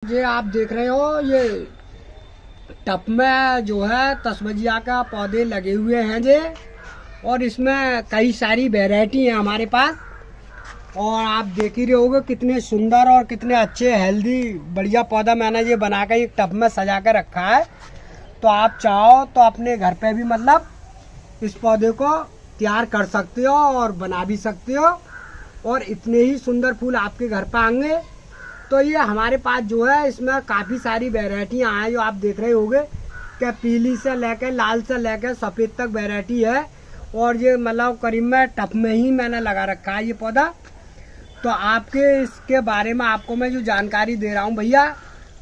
ये आप देख रहे हो, ये टब में जो है तसबजिया का पौधे लगे हुए हैं जे, और इसमें कई सारी वैरायटी हैं हमारे पास। और आप देख ही रहे होगे कितने सुंदर और कितने अच्छे हेल्दी बढ़िया पौधा मैंने ये बना कर एक टब में सजा कर रखा है। तो आप चाहो तो अपने घर पे भी मतलब इस पौधे को तैयार कर सकते हो और बना भी सकते हो, और इतने ही सुंदर फूल आपके घर पे आएंगे। तो ये हमारे पास जो है इसमें काफ़ी सारी वैरायटियाँ हैं जो आप देख रहे होंगे कि पीली से लेकर लाल से लेकर सफ़ेद तक वैरायटी है। और ये मतलब करीब में टब में ही मैंने लगा रखा है ये पौधा। तो आपके इसके बारे में आपको मैं जो जानकारी दे रहा हूँ भैया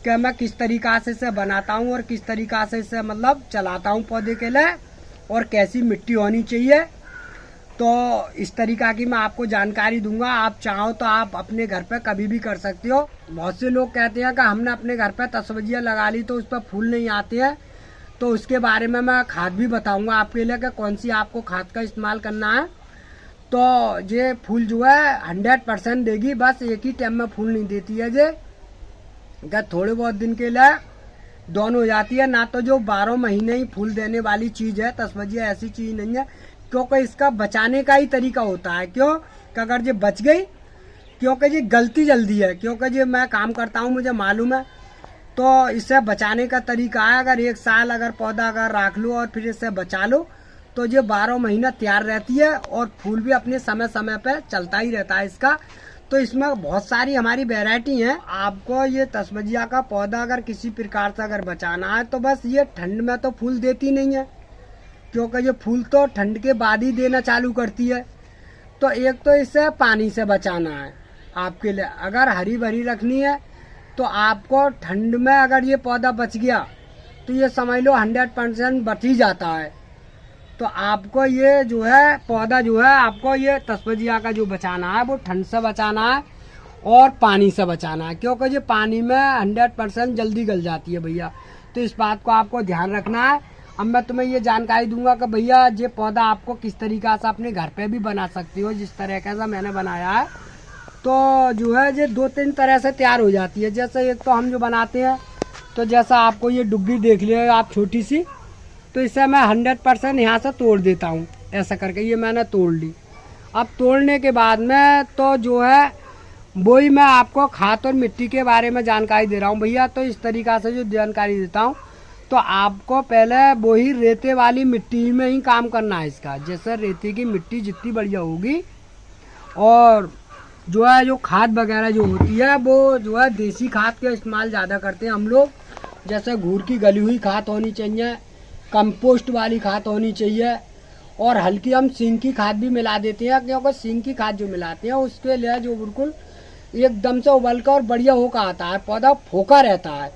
कि मैं किस तरीक़ा से इसे बनाता हूँ और किस तरीक़ा से इसे मतलब चलाता हूँ पौधे के लिए, और कैसी मिट्टी होनी चाहिए। तो इस तरीक़ा की मैं आपको जानकारी दूंगा। आप चाहो तो आप अपने घर पे कभी भी कर सकते हो। बहुत से लोग कहते हैं कि हमने अपने घर पे तसबजियाँ लगा ली तो उस पर फूल नहीं आते हैं। तो उसके बारे में मैं खाद भी बताऊंगा आपके लिए कि कौन सी आपको खाद का इस्तेमाल करना है। तो ये फूल जो है 100% देगी, बस एक ही टाइम में फूल नहीं देती है। ये क्या थोड़े बहुत दिन के लिए डाउन हो जाती है ना। तो जो 12 महीने ही फूल देने वाली चीज़ है तसबजिया, ऐसी चीज़ नहीं है, क्योंकि इसका बचाने का ही तरीका होता है। क्यों कि अगर ये बच गई, क्योंकि ये गलती जल्दी है, क्योंकि ये मैं काम करता हूँ मुझे मालूम है। तो इससे बचाने का तरीका है, अगर 1 साल अगर पौधा अगर रख लो और फिर इससे बचा लो तो ये 12 महीना तैयार रहती है, और फूल भी अपने समय समय पे चलता ही रहता है इसका। तो इसमें बहुत सारी हमारी वैरायटी हैं। आपको ये तसबजिया का पौधा अगर किसी प्रकार से अगर बचाना है तो बस ये ठंड में तो फूल देती नहीं है, क्योंकि ये फूल तो ठंड के बाद ही देना चालू करती है। तो एक तो इसे पानी से बचाना है आपके लिए। अगर हरी भरी रखनी है तो आपको ठंड में अगर ये पौधा बच गया तो ये समझ लो 100% बच ही जाता है। तो आपको ये जो है पौधा जो है आपको ये तसबजिया का जो बचाना है वो ठंड से बचाना है और पानी से बचाना है, क्योंकि ये पानी में 100% जल्दी गल जाती है भैया। तो इस बात को आपको ध्यान रखना है। अब मैं तुम्हें ये जानकारी दूंगा कि भैया ये पौधा आपको किस तरीक़ा से अपने घर पे भी बना सकती हो, जिस तरीके से मैंने बनाया है। तो जो है ये 2-3 तरह से तैयार हो जाती है। जैसे एक तो हम जो बनाते हैं, तो जैसा आपको ये डुग्गी देख लिया आप छोटी सी, तो इसे मैं 100% यहाँ से तोड़ देता हूँ। ऐसा करके ये मैंने तोड़ ली। अब तोड़ने के बाद में तो जो है वही मैं आपको खाद और मिट्टी के बारे में जानकारी दे रहा हूँ भैया। तो इस तरीक़ा से जो जानकारी देता हूँ, तो आपको पहले वही रेते वाली मिट्टी में ही काम करना है इसका। जैसे रेते की मिट्टी जितनी बढ़िया होगी, और जो है जो खाद वगैरह जो होती है वो जो है देसी खाद का इस्तेमाल ज़्यादा करते हैं हम लोग। जैसे घूर की गली हुई खाद होनी चाहिए, कंपोस्ट वाली खाद होनी चाहिए, और हल्की हम सिंक की खाद भी मिला देते हैं, क्योंकि सिंक की खाद जो मिलाते हैं उसके लिए जो बिल्कुल एकदम से उबल कर और बढ़िया होकर आता है, पौधा फोका रहता है।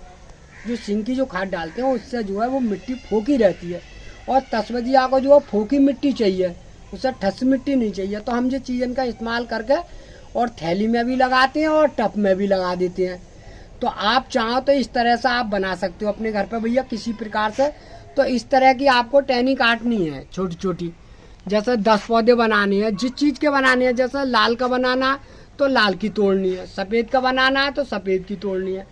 जो सिंक की जो खाद डालते हैं उससे जो है वो मिट्टी फोकी रहती है, और तसबजिया को जो है फोकी मिट्टी चाहिए, उससे ठस मिट्टी नहीं चाहिए। तो हम ये चीज़न का इस्तेमाल करके और थैली में भी लगाते हैं और टब में भी लगा देते हैं। तो आप चाहो तो इस तरह से आप बना सकते हो अपने घर पे भैया किसी प्रकार से। तो इस तरह की आपको टहनी काटनी है छोटी छोटी। जैसे 10 पौधे बनाने हैं, जिस चीज़ के बनाने हैं, जैसे लाल का बनाना तो लाल की तोड़नी है, सफ़ेद का बनाना है तो सफ़ेद की तोड़नी है,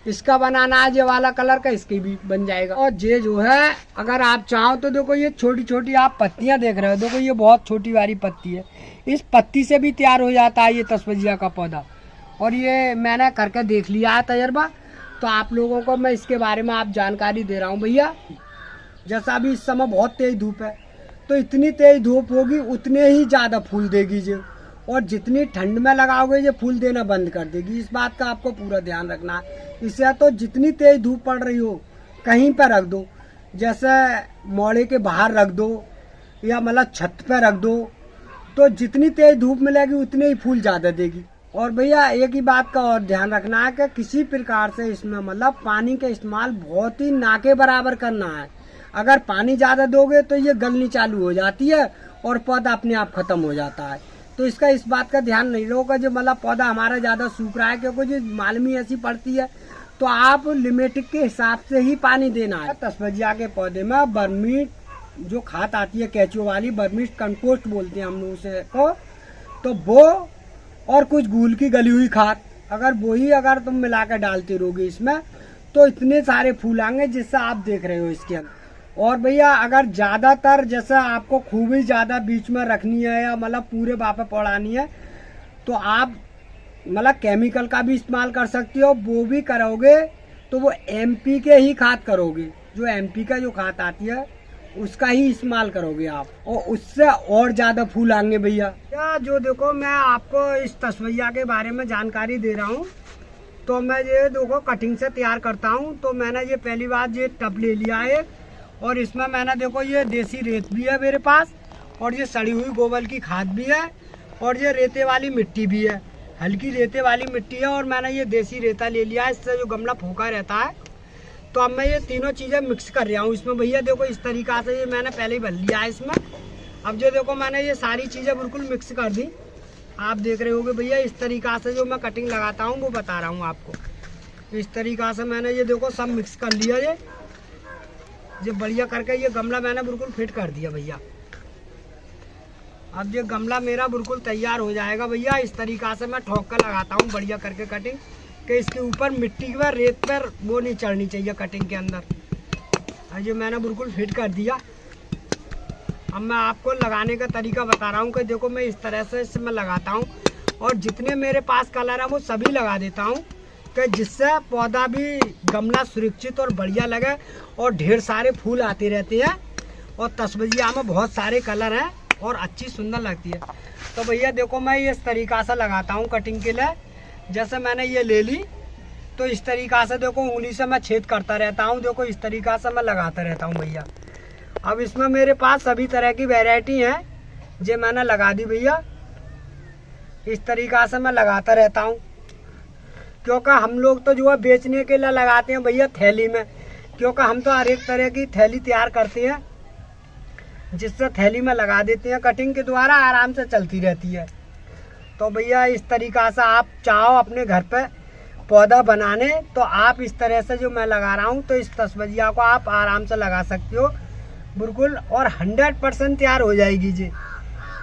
इसका बनाना है ये वाला कलर का, इसकी भी बन जाएगा। और ये जो है अगर आप चाहो तो देखो ये छोटी छोटी आप पत्तियां देख रहे हो, देखो ये बहुत छोटी वाली पत्ती है, इस पत्ती से भी तैयार हो जाता है ये तसबजिया का पौधा। और ये मैंने करके देख लिया है तजर्बा। तो आप लोगों को मैं इसके बारे में आप जानकारी दे रहा हूँ भैया। जैसा अभी इस समय बहुत तेज धूप है, तो इतनी तेज धूप होगी उतने ही ज़्यादा फूल देगी ये, और जितनी ठंड में लगाओगे ये फूल देना बंद कर देगी। इस बात का आपको पूरा ध्यान रखना है। इससे तो जितनी तेज धूप पड़ रही हो कहीं पर रख दो, जैसे मोड़े के बाहर रख दो या मतलब छत पर रख दो, तो जितनी तेज धूप मिलेगी उतने ही फूल ज़्यादा देगी। और भैया एक ही बात का और ध्यान रखना है कि किसी प्रकार से इसमें मतलब पानी का इस्तेमाल बहुत ही ना के बराबर करना है। अगर पानी ज़्यादा दोगे तो ये गलनी चालू हो जाती है और पौधा अपने आप ख़त्म हो जाता है। तो इसका इस बात का ध्यान नहीं रहोगा जो मतलब पौधा हमारा ज़्यादा सूख रहा है, क्योंकि जो मालमी ऐसी पड़ती है। तो आप लिमिट के हिसाब से ही पानी देना है। तसबजिया के पौधे में बर्मी जो खाद आती है केचुआ वाली, बर्मी कंपोस्ट बोलते हैं हम लोग उसे को, तो वो और कुछ गूल की गली हुई खाद अगर तुम मिला कर डालते रहोगे इसमें तो इतने सारे फूल आएंगे जिससे आप देख रहे हो इसके अंदर। और भैया अगर ज़्यादातर जैसे आपको खूब ही ज़्यादा बीच में रखनी है या मतलब पूरे बापे पौड़ानी है तो आप मतलब केमिकल का भी इस्तेमाल कर सकते हो। वो भी करोगे तो वो एमपी के ही खाद करोगे, जो एमपी का जो खाद आती है उसका ही इस्तेमाल करोगे आप, और उससे और ज़्यादा फूल आएंगे भैया। क्या जो देखो मैं आपको इस तस्वैया के बारे में जानकारी दे रहा हूँ। तो मैं ये देखो कटिंग से तैयार करता हूँ। तो मैंने ये पहली बार ये टब ले लिया है और इसमें मैंने देखो ये देसी रेत भी है मेरे पास, और ये सड़ी हुई गोबर की खाद भी है, और ये रेते वाली मिट्टी भी है, हल्की रेते वाली मिट्टी है, और मैंने ये देसी रेता ले लिया है। इससे जो गमला फूका रहता है तो अब मैं ये तीनों चीज़ें मिक्स कर रहा हूँ इसमें भैया। देखो इस तरीक़ा से ये मैंने पहले ही भर लिया है इसमें। अब जो देखो मैंने ये सारी चीज़ें बिल्कुल मिक्स कर दी, आप देख रहे होगे भैया। इस तरीक़ा से जो मैं कटिंग लगाता हूँ वो बता रहा हूँ आपको। इस तरीक़ा से मैंने ये देखो सब मिक्स कर लिया, ये बढ़िया करके ये गमला मैंने बिल्कुल फिट कर दिया भैया। अब ये गमला मेरा बिल्कुल तैयार हो जाएगा भैया। इस तरीक़ा से मैं ठोक कर लगाता हूँ बढ़िया करके कटिंग, कि इसके ऊपर मिट्टी पर रेत पर वो नहीं चढ़नी चाहिए कटिंग के अंदर। और ये मैंने बिल्कुल फिट कर दिया। अब मैं आपको लगाने का तरीका बता रहा हूँ कि देखो मैं इस तरह से इसे मैं लगाता हूँ, और जितने मेरे पास कलर है वो सभी लगा देता हूँ, कि जिससे पौधा भी गमला सुरक्षित और बढ़िया लगे और ढेर सारे फूल आते रहते हैं। और तस्बजिया में बहुत सारे कलर हैं और अच्छी सुंदर लगती है। तो भैया देखो मैं ये इस तरीक़ा से लगाता हूँ कटिंग के लिए। जैसे मैंने ये ले ली तो इस तरीक़ा से देखो उंगली से मैं छेद करता रहता हूँ। देखो इस तरीक़ा से मैं लगाता रहता हूँ भैया। अब इसमें मेरे पास सभी तरह की वैरायटी है जो मैंने लगा दी भैया। इस तरीक़ा से मैं लगाता रहता हूँ, क्योंकि हम लोग तो जो है बेचने के लिए लगाते हैं भैया थैली में, क्योंकि हम तो हर एक तरह की थैली तैयार करते हैं जिससे थैली में लगा देते हैं। कटिंग के द्वारा आराम से चलती रहती है। तो भैया इस तरीक़ा से आप चाहो अपने घर पे पौधा बनाने तो आप इस तरह से जो मैं लगा रहा हूँ तो इस तस्बजिया को आप आराम से लगा सकते हो बिल्कुल, और 100% तैयार हो जाएगी जी।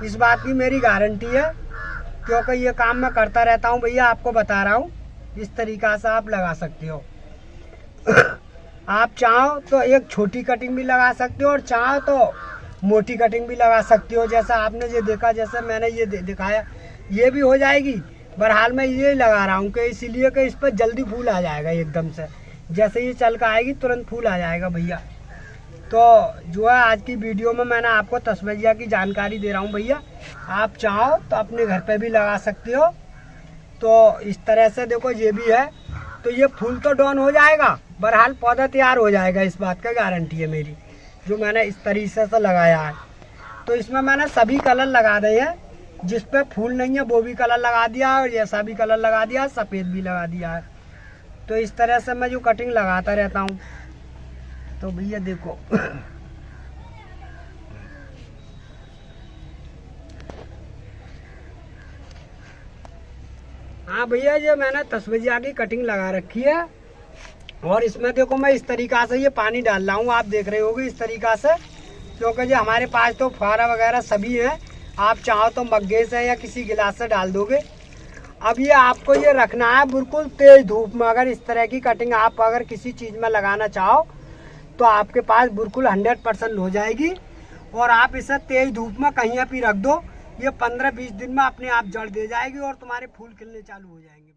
इस बात की मेरी गारंटी है, क्योंकि ये काम मैं करता रहता हूँ भैया। आपको बता रहा हूँ इस तरीक़ा से आप लगा सकते हो। आप चाहो तो एक छोटी कटिंग भी लगा सकते हो और चाहो तो मोटी कटिंग भी लगा सकते हो। जैसा आपने ये देखा, जैसे मैंने ये दिखाया, ये भी हो जाएगी। बहरहाल मैं ये लगा रहा हूँ कि इसीलिए कि इस पर जल्दी फूल आ जाएगा एकदम से। जैसे ये चल कर आएगी तुरंत फूल आ जाएगा भैया। तो जो है आज की वीडियो में मैंने आपको तस्बजिया की जानकारी दे रहा हूँ भैया। आप चाहो तो अपने घर पे भी लगा सकते हो। तो इस तरह से देखो ये भी है, तो ये फूल तो डाउन हो जाएगा, बहरहाल पौधा तैयार हो जाएगा। इस बात का गारंटी है मेरी, जो मैंने इस तरीके से लगाया है। तो इसमें मैंने सभी कलर लगा दिए हैं, जिस पे फूल नहीं है वो भी कलर लगा दिया है, और ऐसा भी कलर लगा दिया है, सफ़ेद भी लगा दिया है। तो इस तरह से मैं जो कटिंग लगाता रहता हूँ। तो भैया देखो हाँ भैया, ये मैंने तस्बजिया की कटिंग लगा रखी है, और इसमें देखो मैं इस तरीक़ा से ये पानी डाल रहा हूँ। आप देख रहे होगे इस तरीक़ा से, क्योंकि जो हमारे पास तो फुहारा वगैरह सभी है। आप चाहो तो मग्गे से या किसी गिलास से डाल दोगे। अब ये आपको ये रखना है बिल्कुल तेज़ धूप में। अगर इस तरह की कटिंग आप अगर किसी चीज़ में लगाना चाहो तो आपके पास बिल्कुल 100% हो जाएगी। और आप इसे तेज़ धूप में कहीं भी रख दो, ये 15-20 दिन में अपने आप जड़ दे जाएगी और तुम्हारे फूल खिलने चालू हो जाएंगे।